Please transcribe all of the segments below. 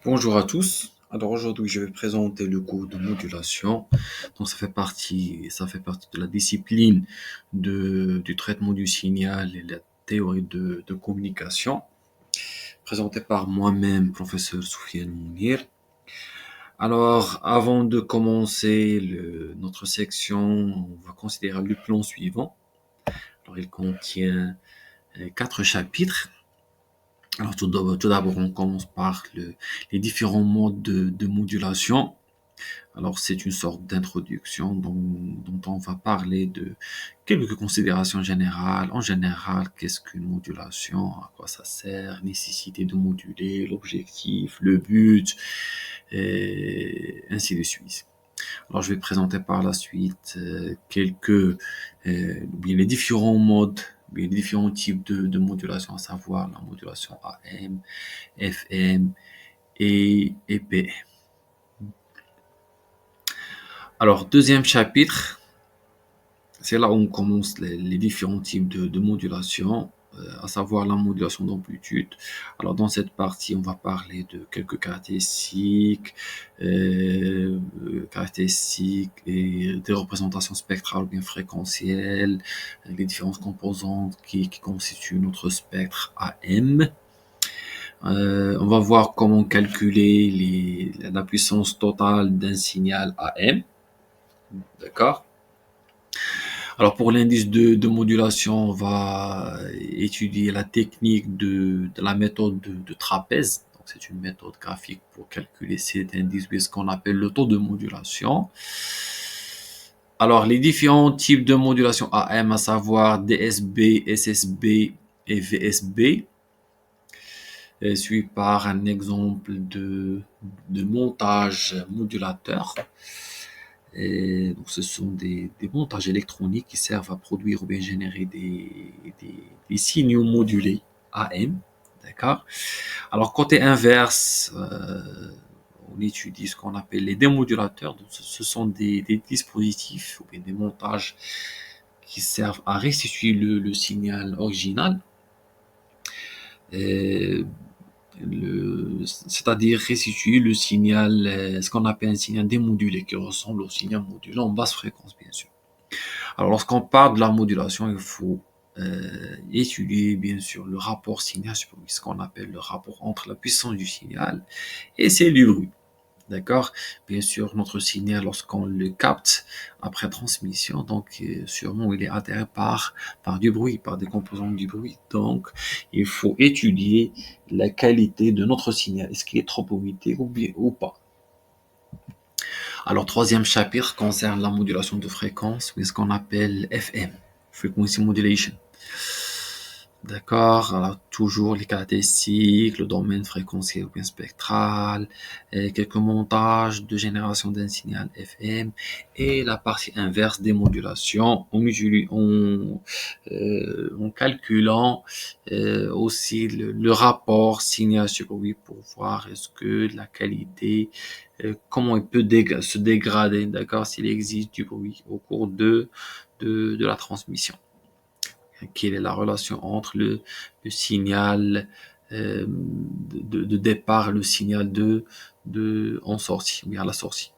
Bonjour à tous. Alors aujourd'hui, je vais présenter le cours de modulation. Donc ça fait partie de la discipline du traitement du signal et la théorie de communication, présenté par moi-même, professeur Soufiane Mounir. Alors, avant de commencer notre section, on va considérer le plan suivant. Alors, il contient 4 chapitres. Alors, tout d'abord, on commence par les différents modes de modulation. Alors, c'est une sorte d'introduction dont on va parler de quelques considérations générales. En général, qu'est-ce qu'une modulation? À quoi ça sert? Nécessité de moduler, l'objectif, le but, et ainsi de suite. Alors, je vais présenter par la suite bien les différents modes, bien les différents types de modulation, à savoir la modulation AM, FM et PM. Alors, deuxième chapitre, c'est là où on commence les différents types de modulation, à savoir la modulation d'amplitude. Alors, dans cette partie, on va parler de quelques caractéristiques et des représentations spectrales ou bien fréquentielles, les différentes composantes qui constituent notre spectre AM. On va voir comment calculer la puissance totale d'un signal AM. D'accord? Alors pour l'indice de modulation, on va étudier la technique de la méthode de trapèze. Donc c'est une méthode graphique pour calculer cet indice, ce qu'on appelle le taux de modulation. Alors les différents types de modulation AM, à savoir DSB, SSB et VSB, suivi par un exemple de montage modulateur. Et donc, ce sont des montages électroniques qui servent à produire ou bien générer des signaux modulés AM. D'accord? Alors, côté inverse, on étudie ce qu'on appelle les démodulateurs. Donc, ce sont des dispositifs ou bien des montages qui servent à restituer le signal original. C'est-à-dire restituer le signal, ce qu'on appelle un signal démodulé, qui ressemble au signal modulé en basse fréquence, bien sûr. Alors, lorsqu'on parle de la modulation, il faut étudier, bien sûr, le rapport signal-bruit, ce qu'on appelle le rapport entre la puissance du signal et celle du bruit. D'accord? Bien sûr, notre signal, lorsqu'on le capte après transmission, donc sûrement il est altéré par du bruit, par des composantes du bruit. Donc, il faut étudier la qualité de notre signal. Est-ce qu'il est trop bruité ou pas? Alors, troisième chapitre concerne la modulation de fréquence, ou ce qu'on appelle FM, Frequency Modulation. D'accord, alors toujours les caractéristiques, le domaine fréquentiel ou bien spectral, et quelques montages de génération d'un signal FM et la partie inverse des modulations en calculant aussi le rapport signal sur bruit pour voir est-ce que la qualité, comment il peut se dégrader, d'accord, s'il existe du bruit au cours de la transmission. Quelle est la relation entre le signal de départ et le signal en sortie, ou bien à la sortie.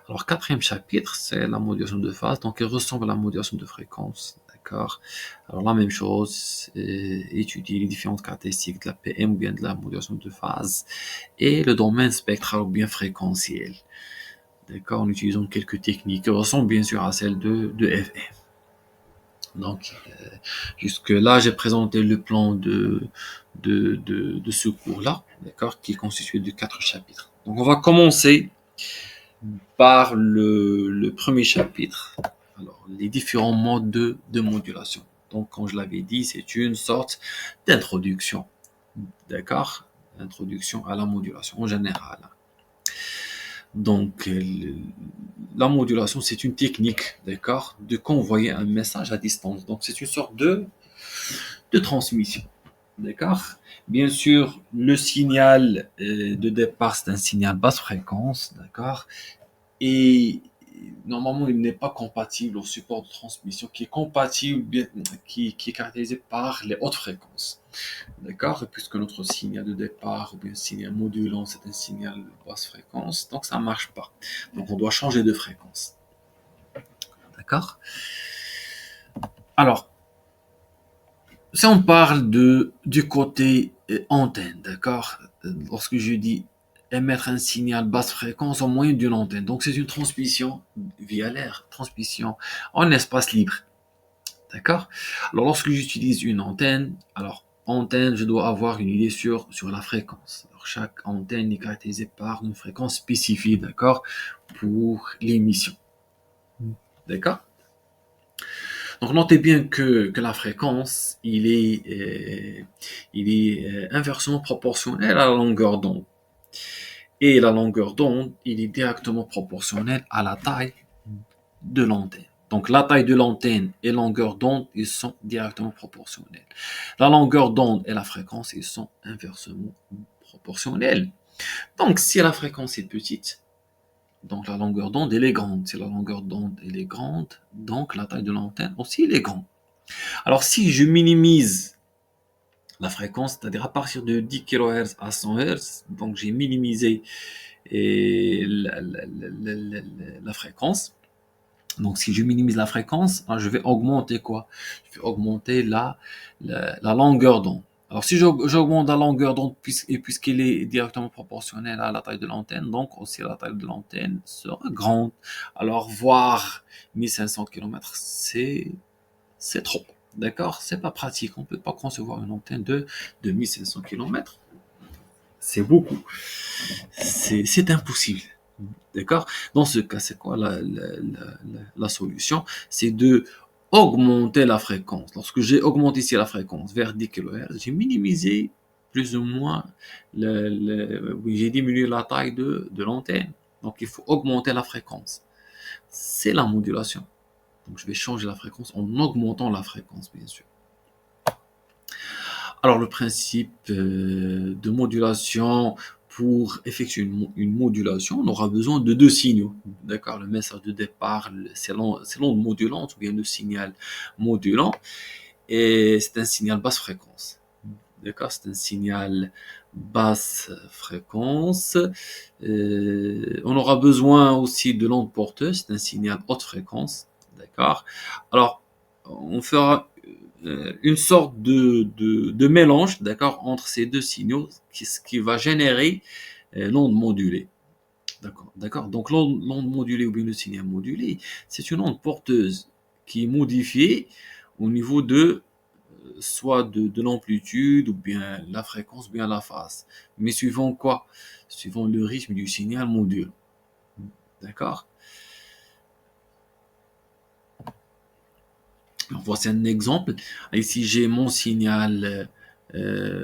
Alors, quatrième chapitre, c'est la modulation de phase. Donc, elle ressemble à la modulation de fréquence. D'accord? Alors, la même chose, étudier les différentes caractéristiques de la PM ou bien de la modulation de phase et le domaine spectral ou bien fréquentiel. D'accord? En utilisant quelques techniques qui ressemblent bien sûr à celles de FM. Donc, jusque-là, j'ai présenté le plan de ce cours-là, d'accord, qui est constitué de 4 chapitres. Donc, on va commencer par le premier chapitre. Alors, les différents modes de modulation. Donc, comme je l'avais dit, c'est une sorte d'introduction, d'accord, introduction à la modulation en général. Donc, la modulation, c'est une technique, d'accord, de convoyer un message à distance. Donc, c'est une sorte de transmission, d'accord. Bien sûr, le signal de départ, c'est un signal basse fréquence, d'accord. Et normalement, il n'est pas compatible au support de transmission qui est compatible, qui est caractérisé par les hautes fréquences. D'accord? Puisque notre signal de départ ou bien signal modulant, c'est un signal de basse fréquence, donc ça ne marche pas. Donc on doit changer de fréquence. D'accord? Alors, si on parle du côté antenne, d'accord? Lorsque je dis émettre un signal basse fréquence en moyen d'une antenne, donc c'est une transmission via l'air, transmission en espace libre. D'accord? Alors, lorsque j'utilise une antenne, alors, antenne, je dois avoir une idée sur la fréquence. Alors, chaque antenne est caractérisée par une fréquence spécifique, d'accord? Pour l'émission. D'accord? Donc, notez bien que la fréquence, il est inversement proportionnel à la longueur d'onde. Et la longueur d'onde, il est directement proportionnel à la taille de l'antenne. Donc la taille de l'antenne et la longueur d'onde, ils sont directement proportionnels. La longueur d'onde et la fréquence, ils sont inversement proportionnels. Donc si la fréquence est petite, donc la longueur d'onde, elle est grande. Si la longueur d'onde, elle est grande, donc la taille de l'antenne aussi, elle est grande. Alors si je minimise la fréquence, c'est-à-dire à partir de 10 kHz à 100 Hz, donc j'ai minimisé la fréquence. Donc, si je minimise la fréquence, je vais augmenter quoi? Je vais augmenter la longueur d'onde. Alors, si j'augmente la longueur d'onde, puisqu'elle est directement proportionnelle à la taille de l'antenne, donc aussi la taille de l'antenne sera grande. Alors, voir 1500 km, c'est trop. D'accord? C'est pas pratique. On peut pas concevoir une antenne de 1500 km. C'est beaucoup. C'est impossible. D'accord? Dans ce cas, c'est quoi la solution? C'est de augmenter la fréquence. Lorsque j'ai augmenté ici la fréquence vers 10 kHz, j'ai minimisé plus ou moins, oui, j'ai diminué la taille de l'antenne. Donc, il faut augmenter la fréquence. C'est la modulation. Donc, je vais changer la fréquence en augmentant la fréquence, bien sûr. Alors, le principe de modulation, pour effectuer une modulation, on aura besoin de deux signaux. D'accord? Le message de départ, c'est l'onde modulante ou bien le signal modulant. Et c'est un signal basse fréquence. D'accord? C'est un signal basse fréquence. On aura besoin aussi de l'onde porteuse. C'est un signal haute fréquence. D'accord? Alors, on fera une sorte de mélange, d'accord, entre ces deux signaux, qui va générer l'onde modulée. D'accord. Donc l'onde modulée ou bien le signal modulé, c'est une onde porteuse qui est modifiée au niveau de soit de l'amplitude ou bien la fréquence ou bien la phase. Mais suivant quoi? Suivant le rythme du signal modulé. D'accord? Alors, voici un exemple. Ici, j'ai mon signal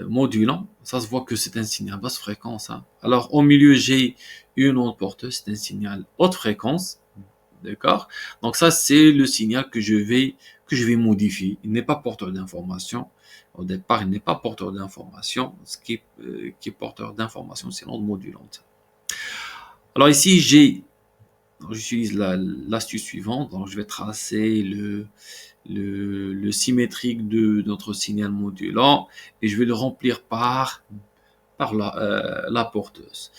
modulant. Ça se voit que c'est un signal basse fréquence. Hein. Alors, au milieu, j'ai une onde porteuse. C'est un signal haute fréquence. D'accord? Donc, ça, c'est le signal que je vais modifier. Il n'est pas porteur d'information. Au départ, il n'est pas porteur d'information. Ce qui est porteur d'information, c'est l'onde modulante. Alors, ici, j'utilise l'astuce suivante. Donc, je vais tracer le symétrique de notre signal modulant et je vais le remplir par la porteuse.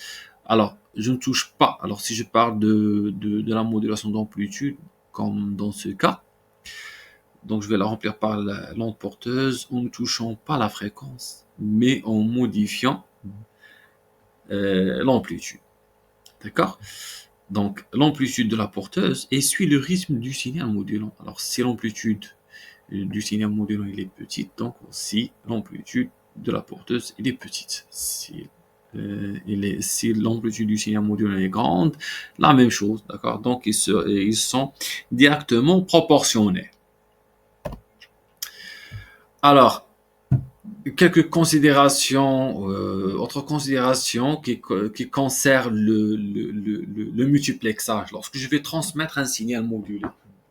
Alors, je ne touche pas. Alors, si je parle de la modulation d'amplitude, comme dans ce cas, donc je vais la remplir par l'onde porteuse en ne touchant pas la fréquence, mais en modifiant l'amplitude. D'accord? Donc, l'amplitude de la porteuse suit le rythme du signal modulant. Alors, si l'amplitude du signal modulant il est petite, donc aussi l'amplitude de la porteuse il est petite. Si l'amplitude du signal modulant est grande, la même chose, d'accord? Donc, ils sont directement proportionnels. Alors, quelques considérations, autres considérations qui concernent le multiplexage. Lorsque je vais transmettre un signal modulé,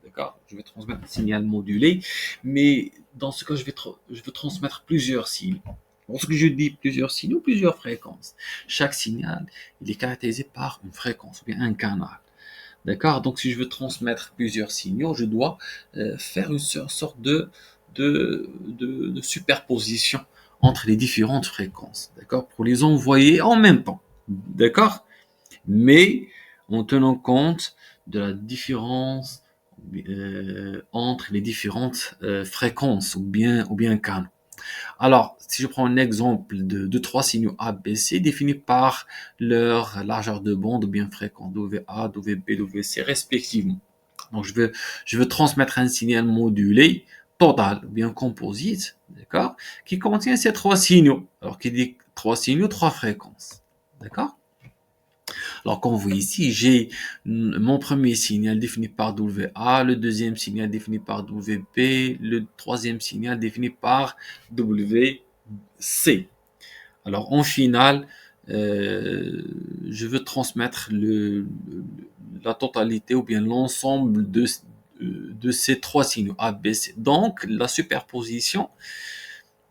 d'accord? Je vais transmettre un signal modulé, mais dans ce cas, je vais transmettre plusieurs signaux. Lorsque je dis plusieurs signaux, plusieurs fréquences. Chaque signal, il est caractérisé par une fréquence ou bien un canal. D'accord? Donc, si je veux transmettre plusieurs signaux, je dois faire une sorte de superposition entre les différentes fréquences, d'accord? Pour les envoyer en même temps, d'accord? Mais en tenant compte de la différence entre les différentes fréquences ou bien canaux. Alors, si je prends un exemple de trois signaux A, B, C définis par leur largeur de bande ou bien fréquence WA, WB, WC respectivement. Donc, je veux transmettre un signal modulé total ou bien composite, d'accord, qui contient ces trois signaux. Alors, qui dit trois signaux, trois fréquences, d'accord? Alors, comme vous voyez ici, j'ai mon premier signal défini par WA, le deuxième signal défini par WP, le troisième signal défini par WC. Alors, en finale, je veux transmettre la totalité ou bien l'ensemble de ces trois signaux A, B, C. Donc, la superposition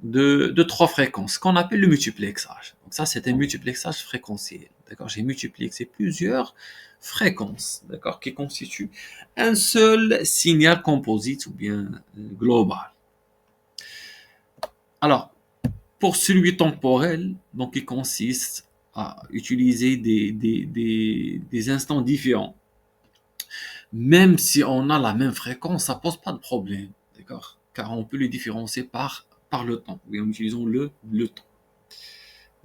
de trois fréquences, qu'on appelle le multiplexage. Donc ça, c'est un multiplexage fréquentiel. D'accord? J'ai multiplexé plusieurs fréquences, d'accord, qui constituent un seul signal composite ou bien global. Alors, pour celui temporel, donc il consiste à utiliser des instants différents. Même si on a la même fréquence, ça pose pas de problème, d'accord? Car on peut les différencier par le temps, ou en utilisant le temps.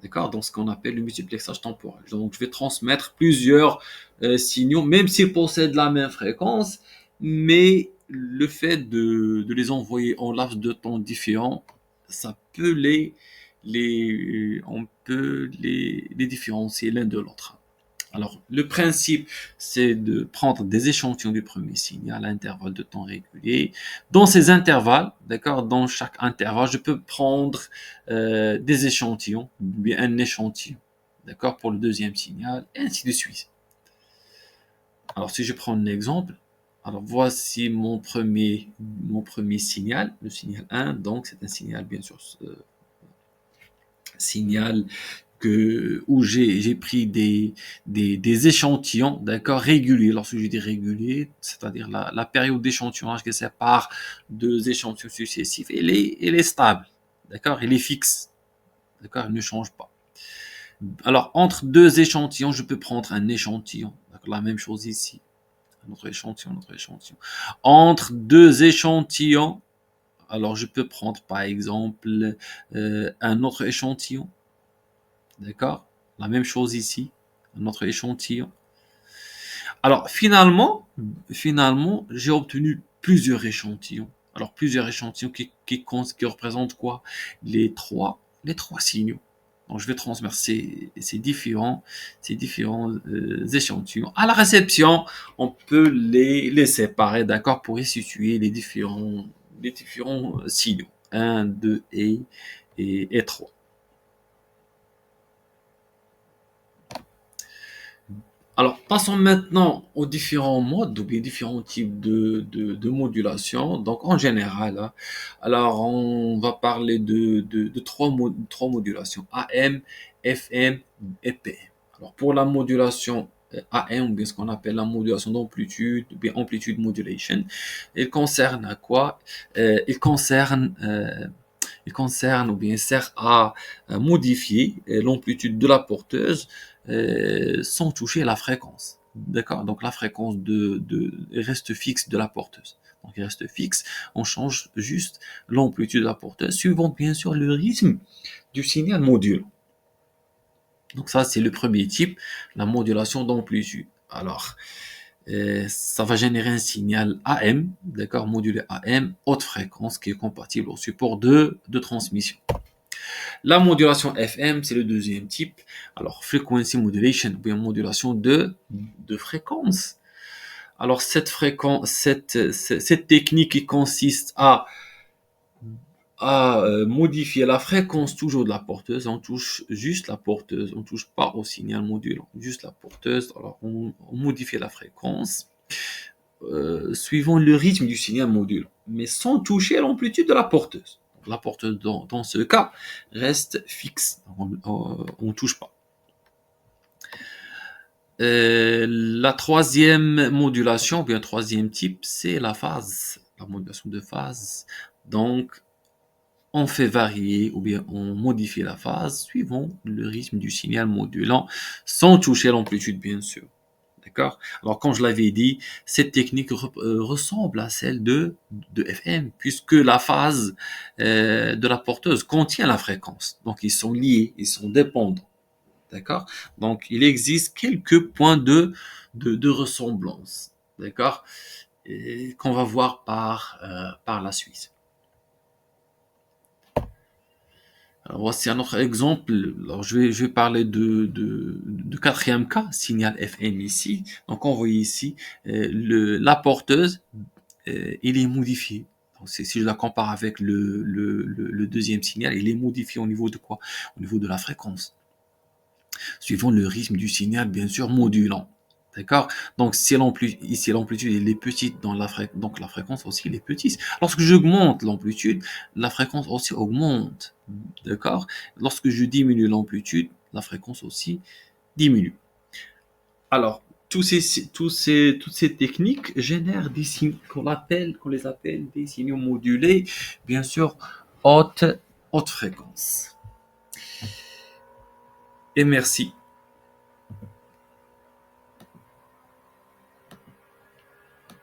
D'accord? Donc, ce qu'on appelle le multiplexage temporel. Donc, je vais transmettre plusieurs signaux, même s'ils possèdent la même fréquence, mais le fait de les envoyer en laps de temps différents, ça peut on peut les différencier l'un de l'autre. Alors, le principe, c'est de prendre des échantillons du premier signal à intervalles de temps réguliers. Dans ces intervalles, d'accord, dans chaque intervalle, je peux prendre des échantillons, ou bien un échantillon, d'accord, pour le deuxième signal, et ainsi de suite. Alors, si je prends un exemple, alors voici mon premier signal, le signal 1, donc c'est un signal, bien sûr, signal où j'ai pris des échantillons, d'accord, réguliers. Lorsque je dis régulier, c'est-à-dire la période d'échantillonnage qui sépare deux échantillons successifs, elle est stable, d'accord, elle est fixe, d'accord, elle ne change pas. Alors, entre deux échantillons, je peux prendre un échantillon, d'accord, la même chose ici, un autre échantillon, un autre échantillon. Entre deux échantillons, alors je peux prendre par exemple un autre échantillon, d'accord? La même chose ici, un autre échantillon. Alors finalement, j'ai obtenu plusieurs échantillons. Alors plusieurs échantillons qui représentent quoi? Les trois signaux. Donc je vais transmettre ces différents échantillons. À la réception, on peut les séparer, d'accord, pour y situer les différents signaux. 1, 2 et 3. Alors, passons maintenant aux différents modes ou bien différents types de modulation. Donc, en général, hein, alors on va parler de trois modulations, AM, FM et PM. Alors, pour la modulation AM, ou bien ce qu'on appelle la modulation d'amplitude, ou bien amplitude modulation, il concerne à quoi? Il concerne ou bien sert à modifier l'amplitude de la porteuse sans toucher la fréquence. D'accord? Donc la fréquence reste fixe de la porteuse. Donc il reste fixe, on change juste l'amplitude de la porteuse, suivant bien sûr le rythme du signal modulant. Donc ça c'est le premier type, la modulation d'amplitude. Alors, ça va générer un signal AM, d'accord, modulé AM, haute fréquence, qui est compatible au support de transmission. La modulation FM, c'est le deuxième type. Alors, frequency modulation, ou bien modulation de fréquence. Alors, cette technique qui consiste à modifier la fréquence toujours de la porteuse. On touche juste la porteuse, on touche pas au signal modulant, juste la porteuse. Alors, on modifie la fréquence suivant le rythme du signal modulant, mais sans toucher l'amplitude de la porteuse. La porteuse, dans ce cas, reste fixe. On ne touche pas. La troisième modulation, ou bien troisième type, c'est la phase, la modulation de phase. Donc, on fait varier ou bien on modifie la phase suivant le rythme du signal modulant, sans toucher l'amplitude, bien sûr. D'accord? Alors, comme je l'avais dit, cette technique ressemble à celle de FM, puisque la phase de la porteuse contient la fréquence. Donc, ils sont liés, ils sont dépendants. D'accord? Donc, il existe quelques points de ressemblance. D'accord? Et qu'on va voir par la suite. Alors, voici un autre exemple. Alors, je vais parler de quatrième cas, signal FM ici. Donc, on voit ici la porteuse, il est modifié. Donc, si je la compare avec le deuxième signal, il est modifié au niveau de quoi? Au niveau de la fréquence. Suivant le rythme du signal, bien sûr, modulant. D'accord? Donc, si ici l'amplitude elle est petite, donc la fréquence aussi elle est petite. Lorsque j'augmente l'amplitude, la fréquence aussi augmente. D'accord? Lorsque je diminue l'amplitude, la fréquence aussi diminue. Alors, toutes ces techniques génèrent des signes qu'on les appelle des signaux modulés, bien sûr, haute fréquence. Et merci.